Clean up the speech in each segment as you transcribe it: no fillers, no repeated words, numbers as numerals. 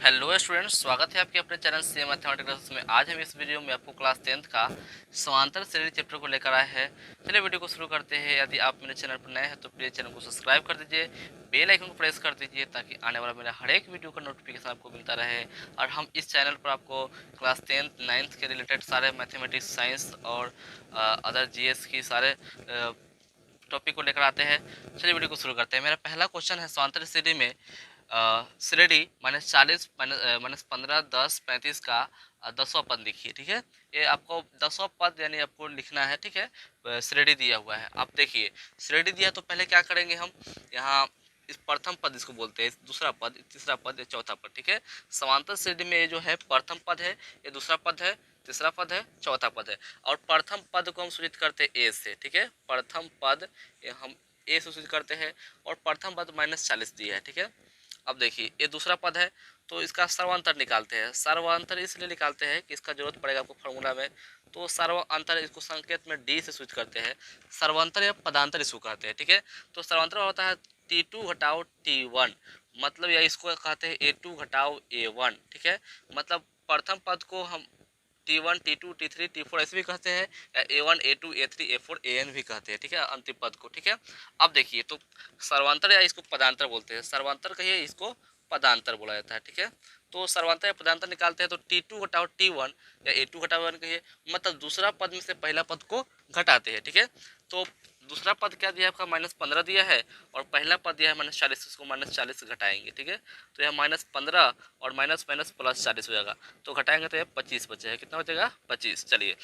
Hello students, स्वागत है आपके अपने चैनल से मैथमेटिक्स में। आज हम इस वीडियो में आपको क्लास 10th का समांतर श्रेणी चैप्टर को लेकर आए हैं। चलिए वीडियो को शुरू करते हैं। यदि आप मेरे चैनल पर नए हैं तो प्लीज़ चैनल को सब्सक्राइब कर दीजिए, बेल आइकन को प्रेस कर दीजिए ताकि आने वाला मेरा हर एक वीडियो का नोटिफिकेशन आपको मिलता रहे। और हम इस चैनल पर आपको क्लास 10th 9th के रिलेटेड सारे मैथमेटिक्स, साइंस और अदर जीएस की सारे टॉपिक को लेकर आते हैं। चलिए वीडियो को शुरू करते हैं। मेरा पहला क्वेश्चन है, समांतर श्रेणी में श्रेणी -40 -15 10 35 का 10वां पद लिखिए। ठीक है, ये आपको 10वां पद यानी आपको लिखना है। ठीक है, श्रेणी दिया हुआ है। आप देखिए, श्रेणी दिया तो पहले क्या करेंगे हम यहाँ, इस प्रथम पद इसको बोलते हैं, दूसरा पद, तीसरा पद, ये चौथा पद। ठीक है, समांतर श्रेणी में ये जो है प्रथम पद है, ये दूसरा पद है, तीसरा पद है, चौथा पद है। और प्रथम पद को हम सूचित करते हैं ए से। ठीक है, प्रथम पद हम ए से सूचित करते हैं। और प्रथम पद -40 दिया है। ठीक है, अब देखिए ये दूसरा पद है तो इसका सर्वांतर निकालते हैं। सर्वांतर इसलिए निकालते हैं कि इसका जरूरत पड़ेगा आपको फॉर्मूला में। तो सर्वांतर इसको संकेत में डी से सूचित करते हैं। सर्वांतर या पदांतर इसको कहते हैं। ठीक है, तो सर्वांतर होता है T2 घटाओ T1, मतलब या इसको कहते हैं A2 घटाओ A1। ठीक है, मतलब प्रथम पद को हम T1 T2 T3 T4 ऐसे भी कहते हैं, या A1 A2 A3 A4 AN भी कहते हैं। ठीक है, अंतिम पद को। ठीक है, अब देखिए तो सर्वांतर या इसको पदांतर बोलते हैं। सर्वांतर कहिए, इसको पदांतर बोला जाता है। ठीक है, तो सर्वांतर या पदांतर निकालते हैं तो T2 घटाओ T1 या A2 घटाओ A1 कहिए, मतलब दूसरा पद में से पहला पद को घटाते हैं। ठीक है, तो दूसरा पद क्या दिया है आपका, -15 दिया है, और पहला पद दिया है -40, उसको -40 से घटाएंगे। ठीक है, तो यह -15 और माइनस माइनस प्लस 40 हो जाएगा, तो घटाएंगे तो यह 25 बचेगा। कितना बचेगा, 25। चलिए,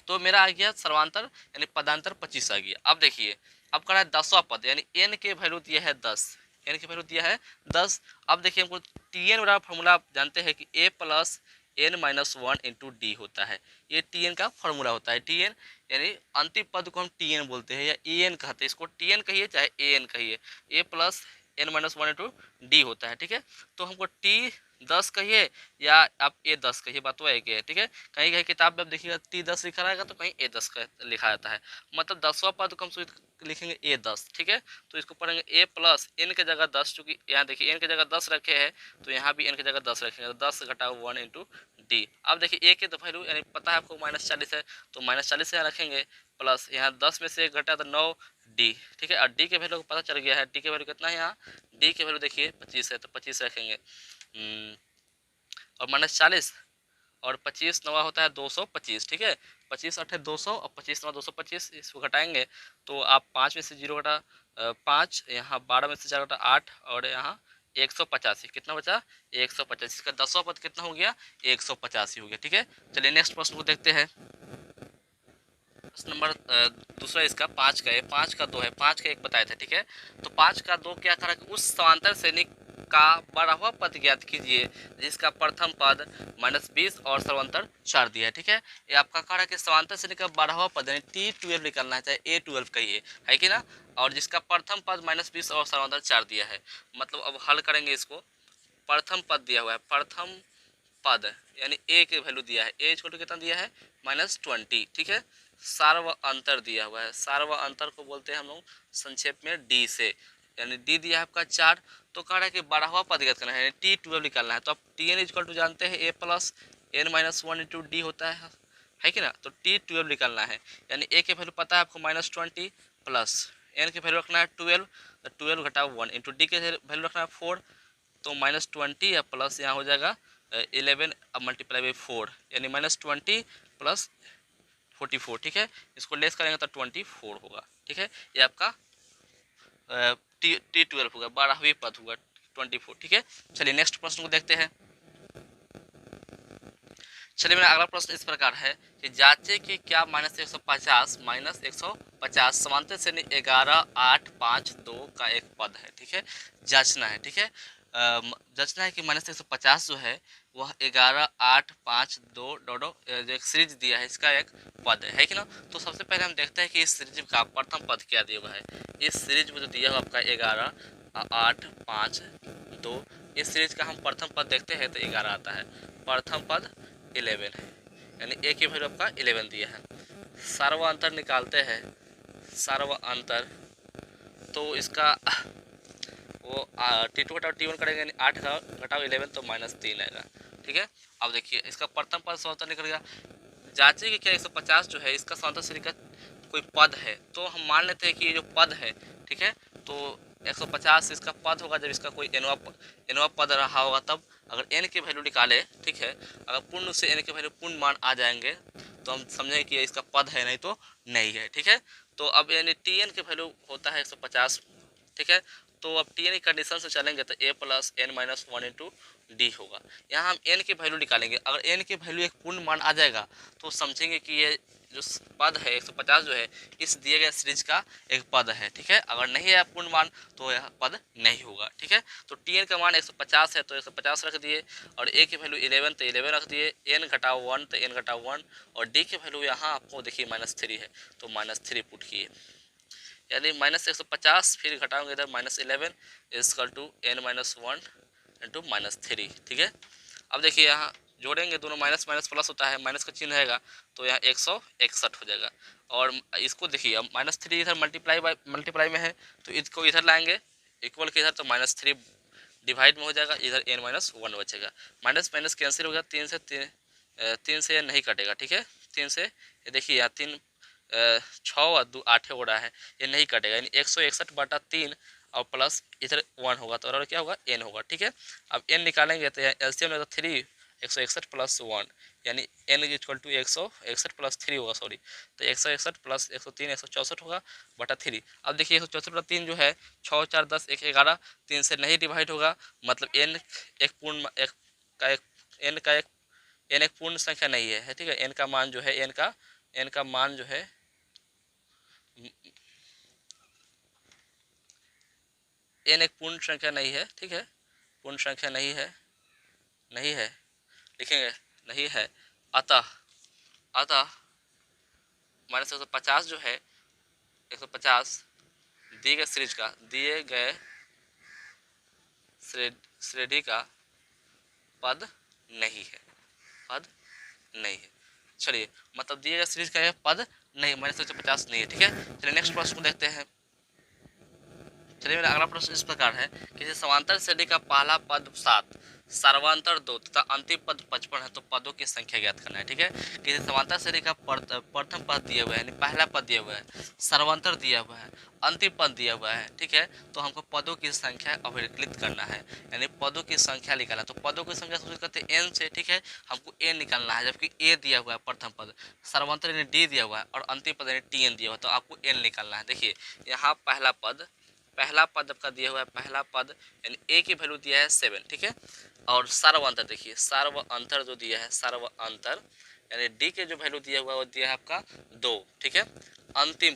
तो मेरा आ गया सर्वांतर यानी पदांतर 25 आ गया। अब देखिए, अब करा है 10वां पद, यानी एन के वैल्यू दिया है 10, एन के वैल्यू दिया है 10। अब देखिए हमको टी एन वाला फॉर्मूला आप जानते हैं कि A plus N minus 1 into D होता है। ये टी एन का फॉर्मूला होता है। टी एन यानी अंतिम पद को हम टी एन बोलते हैं या ए एन कहते हैं। इसको टी एन कहिए चाहे ए एन कहिए, A plus N minus 1 into D होता है। ठीक है, तो हमको टी 10 कहिए या आप ए 10 कहिए, बात तो एक है। ठीक है, कहीं कहीं किताब में आप देखिएगा T10 लिखा रहेगा तो कहीं A10 का लिखा जाता है, मतलब 10वां पद को हम लिखेंगे A10। ठीक है, तो इसको पढ़ेंगे ए प्लस एन के जगह 10, चूंकि यहाँ देखिए एन के जगह 10 रखे हैं तो यहाँ भी एन के जगह 10 रखेंगे, तो 10 घटाओ 1 इंटू डी। अब देखिए ए के तो वैल्यू यानी पता है आपको -40 है, तो -40 यहाँ रखेंगे, प्लस यहाँ 10 में से 1 घटा तो 9 डी। ठीक है, और डी के वैल्यू पता चल गया है। डी के वैल्यू कितना है यहाँ, डी के वैल्यू देखिए 25 है, तो 25 रखेंगे। और -40 और 25 नवा होता है 225। ठीक है, 25 8 200 और 25 नवा 225, इसको घटाएंगे तो आप 5 में से 0 घटा 5, यहाँ 12 में से 4 घटा 8, और यहाँ 185। कितना बचा, 185। इसका 10वां पद कितना हो गया, 185 हो गया। ठीक है, चलिए नेक्स्ट प्रश्न को देखते हैं। प्रश्न नंबर दूसरा इसका 5 का है, 5 का 2 है, 5 का 1 बताए थे। ठीक है, तो 5 का 2 क्या करा, उस समांतर श्रेणी का 12वां पद ज्ञात कीजिए जिसका प्रथम पद -20 और सर्वांतर 4 दिया है। ठीक है, ये आपका कह रहा है कि समांतर श्रेणी का 12वां पद यानी T12 निकालना है, चाहे A12 कहिए, है कि ना, और जिसका प्रथम पद -20 और सर्वांतर 4 दिया है। मतलब अब हल करेंगे इसको, प्रथम पद दिया हुआ है, प्रथम पद यानी ए के वैल्यू दिया है, ए इक्वल टू कितना दिया है, -20। ठीक है, सार्व अंतर दिया हुआ है, सार्व अंतर को बोलते हैं हम लोग संक्षेप में डी से, यानी डी दिया है आपका 4। तो कह रहा है कि 12वां पद ज्ञात करना है, यानी T12 निकालना है। तो आप टी एन इक्वल टू जानते हैं A plus N minus 1 into D होता है कि ना, तो T12 निकालना है, यानी ए के वैल्यू पता है आपको -20 प्लस एन के वैल्यू रखना है 12, तो 12 घटाओ 1 इंटू डी के वैल्यू रखना है 4, तो -20 या प्लस यहाँ हो जाएगा 11 अब मल्टीप्लाई बाई 4, यानी -20 प्लस 44। ठीक है, इसको लेस करेंगे तो 24 होगा। ठीक है, ये आपका T12 होगा, 12वीं पद होगा 24। ठीक है, चलिए नेक्स्ट प्रश्न को देखते हैं। चलिए मेरा अगला प्रश्न इस प्रकार है कि जांचे कि क्या -150 -150 समांतर श्रेणी 11 8 5 2 का एक पद है। ठीक है, जांचना है। ठीक है, जांचना है कि -150 जो है वह 11 8 5 2 डॉडो जो एक सीरीज दिया है इसका एक पद है कि ना। तो सबसे पहले हम देखते हैं कि इस सीरीज का प्रथम पद क्या दिया हुआ है। इस सीरीज में जो दिया हुआ आपका 11 8 5 2, इस सीरीज का हम प्रथम पद देखते हैं तो 11 आता है, प्रथम पद 11 है, यानी ए की वैल्यू आपका 11 दिया है। सर्व अंतर निकालते हैं, सर्व अंतर, तो इसका वो T2 घटाओ T1 करेंगे, यानी 8 घटाओ 11 तो -3 आएगा। ठीक है, अब देखिए इसका प्रथम पद समांतर निकल गया। जांचिए कि क्या 150 जो है इसका समांतर श्रेणी का कोई पद है, तो हम मान लेते हैं कि ये जो पद है, ठीक है, तो 150 इसका पद होगा जब इसका कोई एनवा पद रहा होगा तब। अगर n की वैल्यू निकाले, ठीक है, अगर पूर्ण से n के वैल्यू पूर्ण मान आ जाएंगे तो हम समझेंगे कि ये इसका पद है, नहीं तो नहीं है। ठीक है, तो अब यानी Tn की वैल्यू होता है 150। ठीक है, तो अब Tn की कंडीशन से चलेंगे तो a plus n minus 1 into D होगा। यहाँ हम n की वैल्यू निकालेंगे, अगर n की वैल्यू एक पूर्ण मान आ जाएगा तो समझेंगे कि ये जो पद है 150 जो है इस दिए गए सीरीज का एक पद है। ठीक है, अगर नहीं है पूर्ण मान तो यह पद नहीं होगा। ठीक है, तो Tn का मान 150 है तो 150 रख दिए, और a की वैल्यू 11 तो 11 रख दिए, n घटाओ 1 तो n घटाओ 1, और d की वैल्यू यहाँ आपको देखिए -3 है तो -3 पुट किए, यानी -150 फिर घटाओगे इधर -11 equal to n minus 1 into -3। ठीक है, अब देखिए यहाँ जोड़ेंगे दोनों, माइनस माइनस प्लस होता है, माइनस का चिन्ह रहेगा तो यहाँ 161 हो जाएगा। और इसको देखिए अब -3 इधर मल्टीप्लाई में है तो इसको इधर लाएंगे इक्वल के इधर, तो -3 डिवाइड में हो जाएगा, इधर n माइनस 1 बचेगा, माइनस माइनस कैंसिल हो गया, 3 से नहीं कटेगा। ठीक है, 3 से ये देखिए यहाँ 3 6 और 2 8 हो रहा है, ये नहीं कटेगा, यानी 161/3 और प्लस इधर 1 होगा तो और क्या होगा n होगा। ठीक है, अब n निकालेंगे तो एलसीएम में 3 161 प्लस 1 यानी n इक्वल टू 161 प्लस 3 होगा, सॉरी, तो 161 प्लस 103 164 होगा बटा 3। अब देखिए 164/3 जो है 6 4 10 1 11, 3 से नहीं डिवाइड होगा, मतलब n एक पूर्ण एक का एक n का एक n एक पूर्ण संख्या नहीं है। ठीक है, n का मान जो है n का मान जो है n एक पूर्ण संख्या नहीं है। ठीक है, पूर्ण संख्या नहीं है, नहीं है, लिखेंगे नहीं है, अतः अतः -150 जो है 150 दिए गए श्रेणी का पद नहीं है, पद नहीं है। चलिए, मतलब दिए गए सीरीज का है पद नहीं, -150 नहीं है। ठीक है, चलिए नेक्स्ट प्रश्न को देखते हैं। चलिए, मेरा अगला प्रश्न इस प्रकार है, किसी समांतर श्रेणी का पहला पद 7, सर्वांतर 2 तथा अंतिम पद 55 है तो पदों की संख्या ज्ञात करना है। ठीक है, किसी समांतर श्रेणी का प्रथम पद दिया हुआ है, यानी पहला पद दिया हुआ है, सर्वांतर दिया हुआ है, अंतिम पद दिया हुआ है। ठीक है, तो हमको पदों की संख्या अभिलिखित करना है, यानी पदों की संख्या निकालना। तो पदों की संख्या शुरू करते हैं n से। ठीक है, हमको n निकालना है, जबकि a दिया हुआ है प्रथम पद, सर्वांतर यानी d दिया हुआ है, और अंतिम पद यानी tn दिया हुआ है, तो आपको n निकालना है। देखिए यहाँ पहला पद आपका दिया हुआ है, पहला पद यानी a की वैल्यू दिया है 7। ठीक है, और सर्व अंतर देखिए, सर्व अंतर जो दिया है, सर्व अंतर यानी d के जो वैल्यू दिया हुआ है वो दिया है आपका 2। ठीक है, अंतिम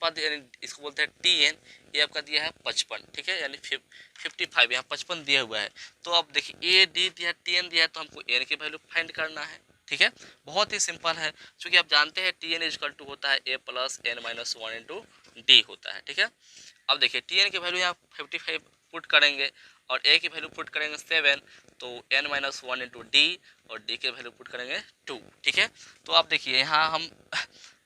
पद यानी इसको बोलते हैं tn, ये आपका दिया है 55। ठीक है, यानी 55, यहाँ 55 दिया हुआ है। तो अब देखिए a d दिया tn दिया है तो हमको n की वैल्यू फाइंड करना है। ठीक है, बहुत ही सिंपल है, क्योंकि आप जानते हैं tn इक्वल टू होता है a plus n minus 1 into D होता है। ठीक है, अब देखिए tn की वैल्यू यहाँ 55 पुट करेंगे और a की वैल्यू पुट करेंगे 7, तो n माइनस 1 इंटू डी, और d की वैल्यू पुट करेंगे 2। ठीक है, तो आप देखिए यहाँ हम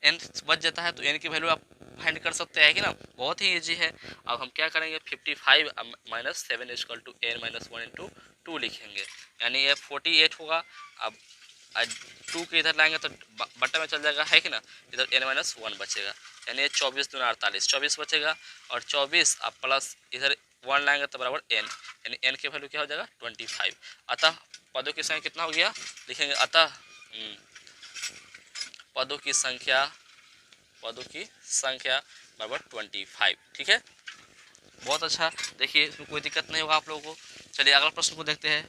n बच जाता है तो n की वैल्यू आप फाइंड कर सकते हैं कि ना, बहुत ही इजी है। अब हम क्या करेंगे, 55 minus 7 equal to n minus 1 into 2 लिखेंगे, यानी ये 48 होगा। अब 2 के इधर लाएंगे तो बट्टा में चल जाएगा, है कि ना, इधर n माइनस 1 बचेगा, यानी 24 दूना 48, 24 बचेगा, और 24 अब प्लस इधर 1 लाएंगे तो बराबर n, यानी n की वैल्यू क्या हो जाएगा 25। अतः पदों की संख्या कितना हो गया, लिखेंगे अतः पदों की संख्या बराबर 25। ठीक है, बहुत अच्छा, देखिए इसमें कोई दिक्कत नहीं होगा आप लोगों को। चलिए अगला प्रश्न को देखते हैं।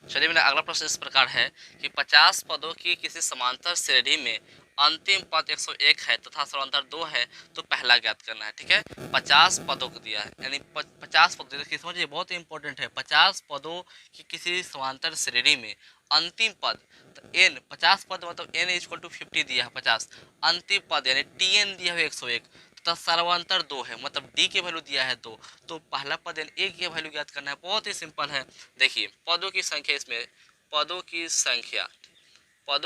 चलिए, मेरा अगला प्रश्न इस प्रकार है कि 50 पदों की किसी समांतर श्रेणी में अंतिम पद 101 है तथा समांतर 2 है तो पहला ज्ञात करना है। ठीक है, 50 पदों को दिया है, यानी 50 पद देखिए, समझिए बहुत ही इंपॉर्टेंट है। 50 पदों की किसी समांतर श्रेणी में अंतिम पद, तो n 50 पद मतलब n इक्वल टू 50 दिया है 50, अंतिम पद यानी tn दिया है 101 तथा सर्वांतर 2 है, मतलब d की वैल्यू दिया है 2, तो पहला पद यानी a की वैल्यू ज्ञात करना है। बहुत ही सिंपल है, देखिए पदों की संख्या, इसमें पदों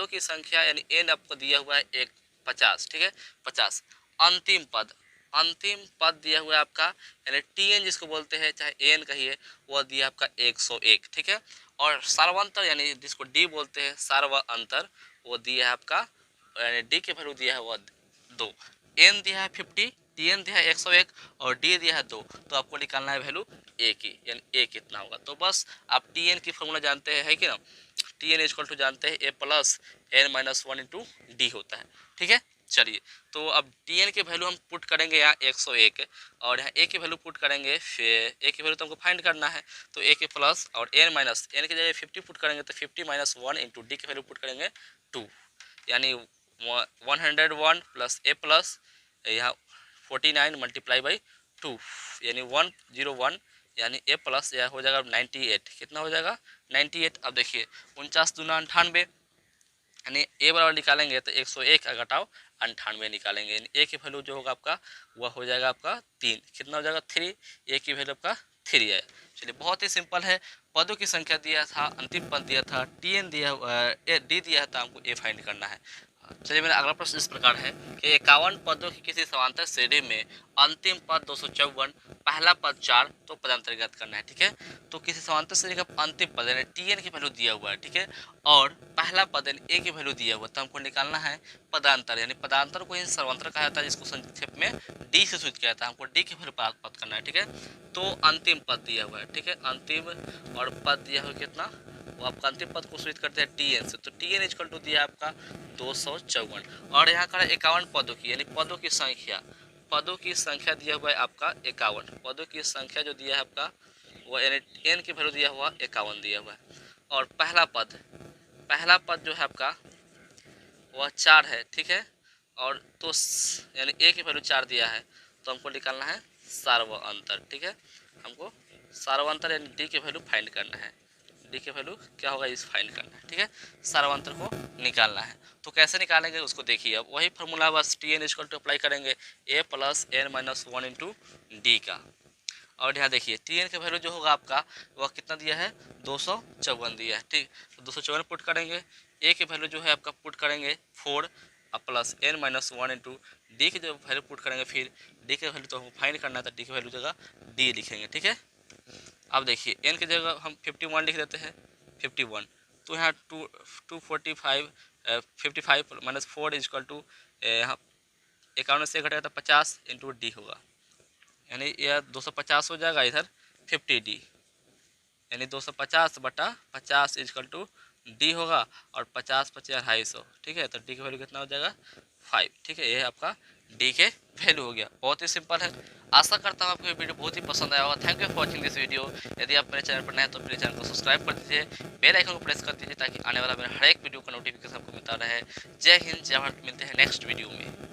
की संख्या यानी n आपको दिया हुआ है 50। ठीक है, 50, अंतिम पद अंतिम पद दिया हुआ है आपका, यानी टी एन जिसको बोलते हैं, चाहे ए एन कहिए, वह दिया आपका 101, ठीक है। और सार्वंतर यानी जिसको डी बोलते हैं, सार्व अंतर, वो दिया है आपका, यानी डी के वैल्यू दिया है वह 2, एन दिया है 50, टी एन दिया है 101 और डी दिया है 2, तो आपको निकालना है वैल्यू ए की, यानी ए कितना होगा। तो बस आप टी एन की फॉर्मूला जानते हैं, है कि ना, टी एन इक्वल टू जानते हैं A plus N minus one into D होता है, ठीक है। चलिए, तो अब टी एन के वैल्यू हम पुट करेंगे यहाँ 101 और यहाँ ए की वैल्यू पुट करेंगे, फिर ए की वैल्यू तो हमको फाइंड करना है, तो ए के प्लस और एन माइनस, एन की जगह 50 पुट करेंगे तो 50 माइनस 1 इंटू डी की वैल्यू पुट करेंगे 2, यानी 101 प्लस ए प्लस यहाँ 49 मल्टीप्लाई बाई 2, यानी 101, यानी ए प्लस यह हो जाएगा 98, कितना हो जाएगा 98। अब देखिए 49 दूना 98, यानी ए बराबर निकालेंगे तो 101 का घटाओ 98 निकालेंगे, यानी ए की वैल्यू जो होगा आपका वह हो जाएगा आपका 3, कितना हो जाएगा 3, ए की वैल्यू आपका 3 है। चलिए, बहुत ही सिंपल है, पदों की संख्या दिया था, अंतिम पद दिया था, टी एन दिया, डी दिया था, हमको ए फाइंड करना है। चलिए, मेरा अगला प्रश्न इस प्रकार है कि 51 पदों की किसी समांतर श्रेणी में अंतिम पद 254, पहला पद 4, तो पदांतर ज्ञात करना है, ठीक है। तो किसी समांतर श्रेणी का अंतिम पद यानी टी एन की वैल्यू दिया हुआ है, ठीक है, और पहला पद यानी ए की वैल्यू दिया हुआ है, तो हमको निकालना है पदांतर, यानी पदांतर को ही सर्वांतर कहा जाता है, जिसको संक्षेप में डी से सूचित किया जाता है, हमको डी की वैल्यू प्राप्त करना है, ठीक है। तो अंतिम पद दिया हुआ है, ठीक है, अंतिम और पद दिया हुआ कितना, वो आपका अंतिम पद को सूचित करते हैं टी एन से, तो टी एन इक्वल टू दिया आपका 254 और यहाँ का 51 पदों की, यानी पदों की संख्या, पदों की संख्या दिया हुआ है आपका 51, पदों की संख्या जो दिया है आपका वो यानी एन की वैल्यू दिया हुआ 51 दिया हुआ है, और पहला पद जो है आपका वह 4 है, ठीक है, और तो यानी ए की वैल्यू 4 दिया है, तो हमको निकालना है सार्व अंतर, ठीक है, हमको सार्व अंतर यानी डी की वैल्यू फाइंड करना है, डी की वैल्यू क्या होगा इस फाइंड करना है, ठीक है, सार्वंतर को निकालना है। तो कैसे निकालेंगे उसको देखिए, अब वही फॉर्मूला बस T n equal to apply करेंगे a plus N minus 1 into d का, और यहाँ देखिए टी एन का वैल्यू जो होगा आपका वह कितना दिया है 254 दिया है, ठीक, तो 254 पुट करेंगे, ए की वैल्यू जो है आपका पुट करेंगे 4 plus N minus 1 into D की जो वैल्यू पुट करेंगे, फिर डी की वैल्यू तो हमको फाइंड करना है, तो डी की वैल्यू जगह डी लिखेंगे, ठीक है। अब देखिए एन की जगह हम 51 लिख देते हैं, 51, तो यहाँ 245 55 माइनस 4 इजक्वल टू यहाँ 51 से घटेगा तो 50 इंटू डी होगा, यानी यह 250 हो जाएगा, इधर 50 डी, यानी 250 बटा 50 इजक्वल टू डी होगा, और 50 25 250, ठीक है, तो डी की वैल्यू कितना हो जाएगा 5, ठीक है, ये आपका डी के वैल्यू हो गया, बहुत ही सिंपल है। आशा करता हूँ आपको ये वीडियो बहुत ही पसंद आया होगा। Thank you for watching this video. यदि आप मेरे चैनल पर नए हैं तो प्लीज़ चैनल को सब्सक्राइब कर दीजिए, बेल आइकन को प्रेस कर दीजिए, ताकि आने वाला मेरा हर एक वीडियो का नोटिफिकेशन आपको मिलता रहे। जय हिंद, जय भारत, मिलते हैं नेक्स्ट वीडियो में।